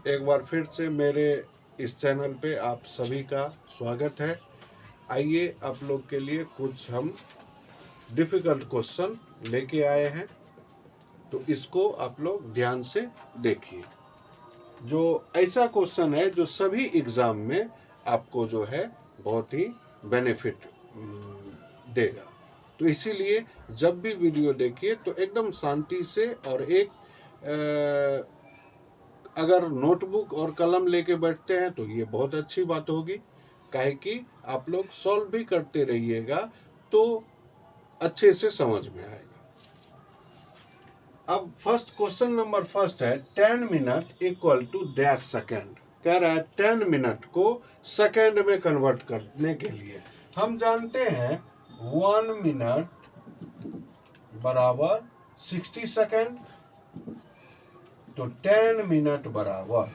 एक बार फिर से मेरे इस चैनल पे आप सभी का स्वागत है। आइए आप लोग के लिए कुछ हम डिफ़िकल्ट क्वेश्चन लेके आए हैं, तो इसको आप लोग ध्यान से देखिए। जो ऐसा क्वेश्चन है जो सभी एग्ज़ाम में आपको जो है बहुत ही बेनिफिट देगा। तो इसीलिए जब भी वीडियो देखिए तो एकदम शांति से और एक अगर नोटबुक और कलम लेके बैठते हैं तो ये बहुत अच्छी बात होगी, काहे कि आप लोग सॉल्व भी करते रहिएगा तो अच्छे से समझ में आएगा। अब फर्स्ट क्वेश्चन नंबर फर्स्ट है 10 minute equal to dash second. कह रहा है 10 मिनट को सेकेंड में कन्वर्ट करने के लिए हम जानते हैं 1 मिनट बराबर 60 सेकेंड, तो 10 मिनट बराबर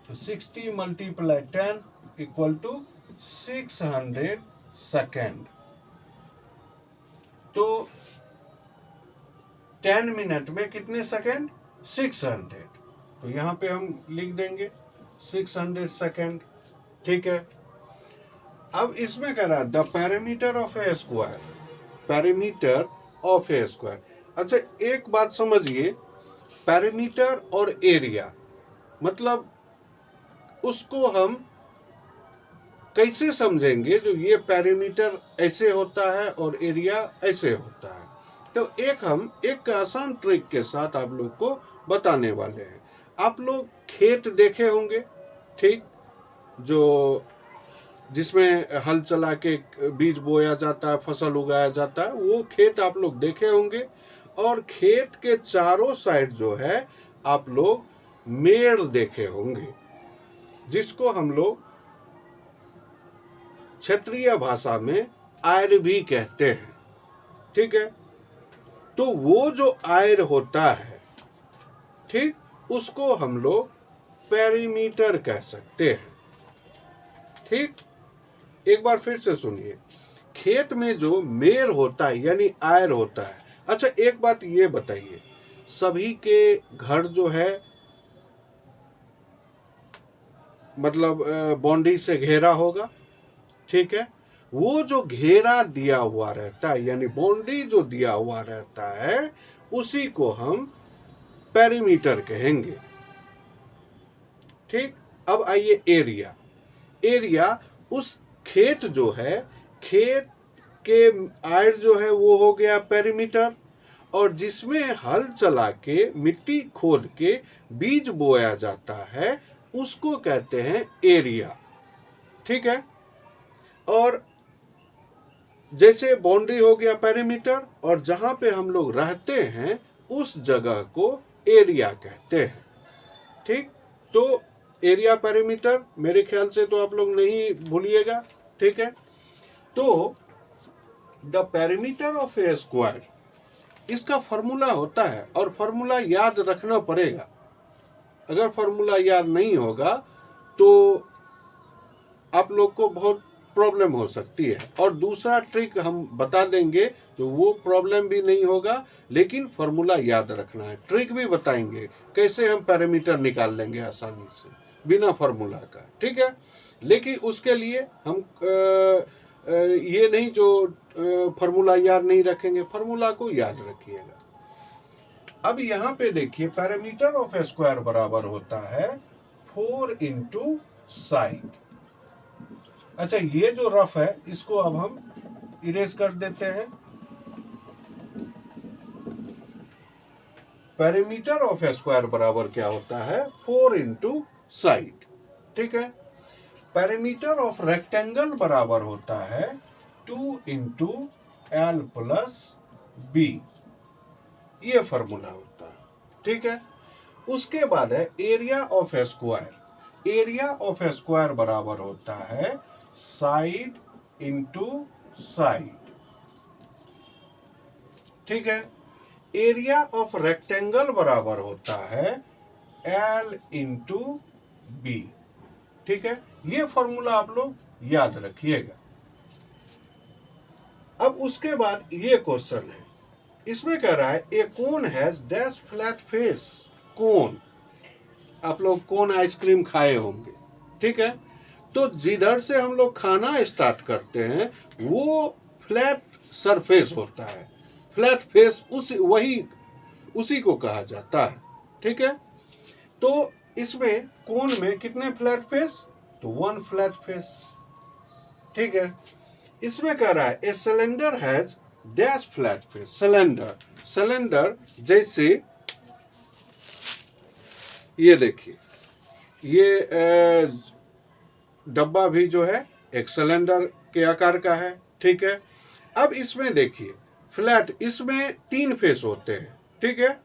तो 60 मल्टीप्लाई 10 इक्वल टू 600 सेकेंड। तो 10 मिनट में कितने सेकेंड? 600। तो यहाँ पे हम लिख देंगे 600 सेकेंड। ठीक है। अब इसमें कह रहा है the parameter of A square, parameter of A square. अच्छा, एक बात समझिए, पैरामीटर और एरिया मतलब उसको हम कैसे समझेंगे? जो ये पैरामीटर ऐसे होता है और एरिया ऐसे होता है, तो हम एक आसान ट्रिक के साथ आप लोग को बताने वाले हैं। आप लोग खेत देखे होंगे, ठीक, जो जिसमें हल चला के बीज बोया जाता है, फसल उगाया जाता है, वो खेत आप लोग देखे होंगे। और खेत के चारों साइड जो है आप लोग मेड़ देखे होंगे, जिसको हम लोग क्षेत्रीय भाषा में आयर भी कहते हैं। ठीक है। तो वो जो आयर होता है, ठीक, उसको हम लोग पेरीमीटर कह सकते हैं। ठीक, एक बार फिर से सुनिए, खेत में जो मेड़ होता है यानी आयर होता है। अच्छा, एक बात ये बताइए, सभी के घर जो है मतलब बाउंड्री से घेरा होगा, ठीक है। वो जो घेरा दिया हुआ रहता है यानी बाउंड्री जो दिया हुआ रहता है, उसी को हम पेरीमीटर कहेंगे। ठीक। अब आइए एरिया। एरिया उस खेत जो है, खेत के आयर जो है वो हो गया पेरीमीटर, और जिसमें हल चला के मिट्टी खोद के बीज बोया जाता है उसको कहते हैं एरिया। ठीक है। और जैसे बाउंड्री हो गया पेरीमीटर, और जहां पे हम लोग रहते हैं उस जगह को एरिया कहते हैं। ठीक। तो एरिया पेरीमीटर मेरे ख्याल से तो आप लोग नहीं भूलिएगा। ठीक है। तो the perimeter of A square, इसका फॉर्मूला होता है, और फॉर्मूला याद रखना पड़ेगा। अगर फॉर्मूला याद नहीं होगा तो आप लोग को बहुत प्रॉब्लम हो सकती है। और दूसरा ट्रिक हम बता देंगे तो वो प्रॉब्लम भी नहीं होगा, लेकिन फॉर्मूला याद रखना है। ट्रिक भी बताएंगे कैसे हम पैरामीटर निकाल लेंगे आसानी से बिना फॉर्मूला का। ठीक है। लेकिन उसके लिए हम ये नहीं जो फॉर्मूला याद नहीं रखेंगे, फॉर्मूला को याद रखिएगा। अब यहाँ पे देखिए, पैरामीटर ऑफ ए स्क्वायर बराबर होता है 4 इंटू साइड। अच्छा, ये जो रफ है इसको अब हम इरेज कर देते हैं। पेरीमीटर ऑफ ए स्क्वायर बराबर क्या होता है? 4 इंटू साइड। ठीक है। पेरीमीटर ऑफ रेक्टेंगल बराबर होता है 2 इंटू एल प्लस बी। ये फॉर्मूला होता है। ठीक है। उसके बाद है area of A square. Area of A square बराबर होता है साइड इंटू साइड। ठीक है। एरिया ऑफ रेक्टेंगल बराबर होता है एल इंटू बी। ठीक है। ये फॉर्मूला आप लोग याद रखिएगा। अब उसके बाद ये क्वेश्चन है, इसमें कह रहा है ए कोन हैज डैश फ्लैट फेस। कोन आप लोग कोन आइसक्रीम खाए होंगे, ठीक है। तो जिधर से हम लोग खाना स्टार्ट करते हैं वो फ्लैट सरफेस होता है, फ्लैट फेस उसी को कहा जाता है, ठीक है। तो इसमें कोन में कितने फ्लैट फेस, तो 1 फ्लैट फेस, ठीक है। इसमें कह रहा है a cylinder has dash flat face. Cylinder जैसे ये देखिए, ये डब्बा भी जो है एक सिलेंडर के आकार का है, ठीक है। अब इसमें देखिए फ्लैट, इसमें 3 फेस होते हैं, ठीक है।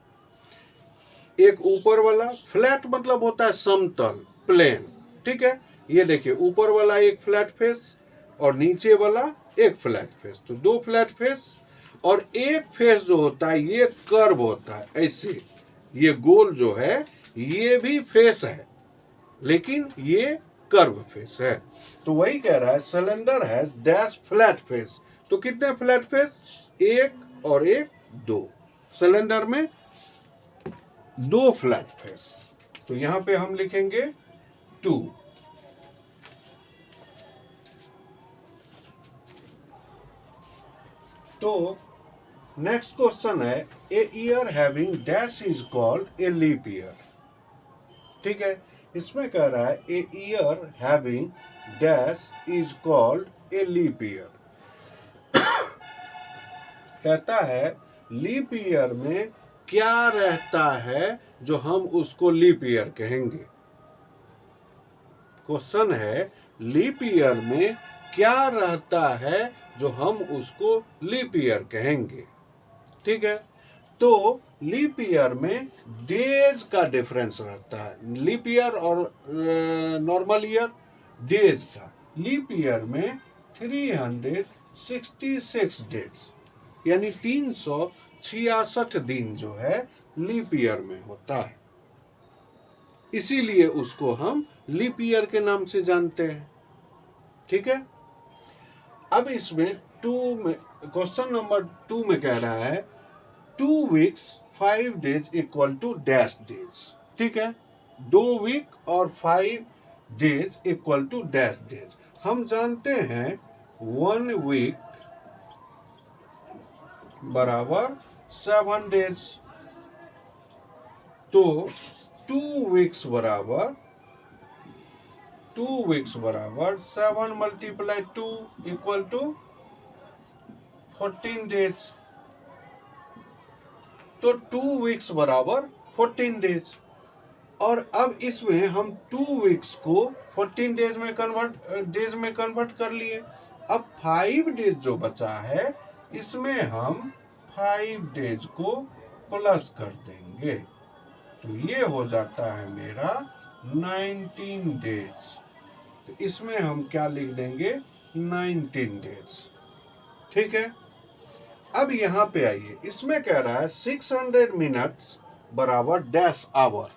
एक ऊपर वाला, फ्लैट मतलब होता है समतल, प्लेन, ठीक है। ये देखिए ऊपर वाला एक फ्लैट फेस और नीचे वाला एक फ्लैट फेस, तो 2 फ्लैट फेस। और एक फेस जो होता है ये कर्व होता है, ऐसे ये गोल जो है ये भी फेस है, लेकिन ये कर्व फेस है। तो वही कह रहा है cylinder has dash flat face. तो कितने फ्लैट फेस, 1 और 1 2, सिलेंडर में 2 फ्लैट फेस। तो यहां पे हम लिखेंगे 2। तो नेक्स्ट क्वेश्चन है a year having dash is called a leap year, ठीक है। इसमें कह रहा है a year having dash is called a leap year. कहता है लीप ईयर में क्या रहता है जो हम उसको लीप ईयर कहेंगे। क्वेश्चन है लीप ईयर में क्या रहता है जो हम उसको लीप ईयर कहेंगे, ठीक है। तो लीप ईयर में डेज का डिफरेंस रहता है, लीप ईयर और नॉर्मल ईयर, डेज का। लीप ईयर में 366 डेज यानी 366 दिन जो है लीप ईयर में होता है, इसीलिए उसको हम लीप ईयर के नाम से जानते हैं, ठीक है। अब इसमें 2 में, क्वेश्चन नंबर 2 में कह रहा है 2 weeks 5 days equal to dash days, ठीक है। 2 वीक और 5 days equal to dash days. हम जानते हैं 1 वीक बराबर 7 डेज, तो 2 वीक्स बराबर 7 मल्टीप्लाई 2 इक्वल टू 14 डेज। तो 2 वीक्स बराबर 14 डेज। और अब इसमें हम 2 वीक्स को 14 डेज में कन्वर्ट कर लिए। अब 5 डेज जो बचा है इसमें हम 5 डेज को प्लस कर देंगे, तो ये हो जाता है मेरा 19 डेज। तो इसमें हम क्या लिख देंगे, 19 डेज, ठीक है। अब यहां पे आइए, इसमें कह रहा है 600 मिनट्स बराबर डैश आवर,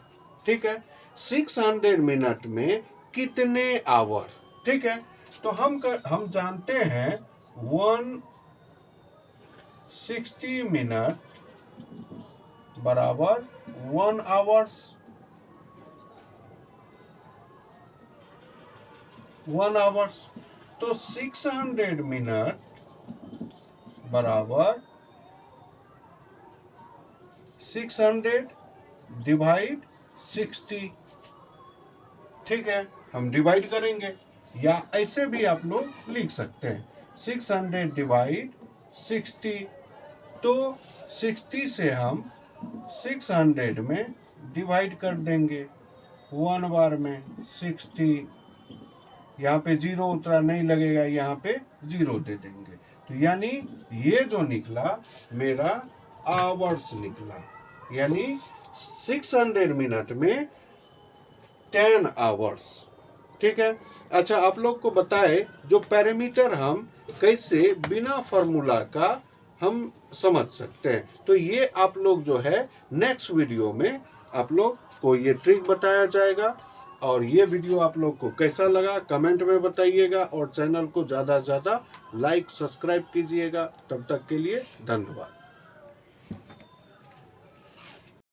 ठीक है। 600 मिनट में कितने आवर, ठीक है। तो हम जानते हैं 160 मिनट बराबर 1 आवर्स, 1 आवर्स। तो 600 मिनट बराबर 600 डिवाइड 60, ठीक है। हम डिवाइड करेंगे या ऐसे भी आप लोग लिख सकते हैं 600 डिवाइड 60। तो 60 से हम 600 में डिवाइड कर देंगे 1 बार में 60, यहाँ पे 0 उतरा नहीं लगेगा, यहाँ पे 0 दे देंगे। तो यानी ये जो निकला मेरा आवर्स निकला, यानी 600 मिनट में 10 आवर्स, ठीक है। अच्छा, आप लोग को बताए जो पैरामीटर हम कैसे बिना फॉर्मूला का हम समझ सकते हैं, तो ये आप लोग जो है नेक्स्ट वीडियो में आप लोग को ये ट्रिक बताया जाएगा। और ये वीडियो आप लोग को कैसा लगा कमेंट में बताइएगा, और चैनल को ज़्यादा से ज़्यादा लाइक सब्सक्राइब कीजिएगा। तब तक के लिए धन्यवाद।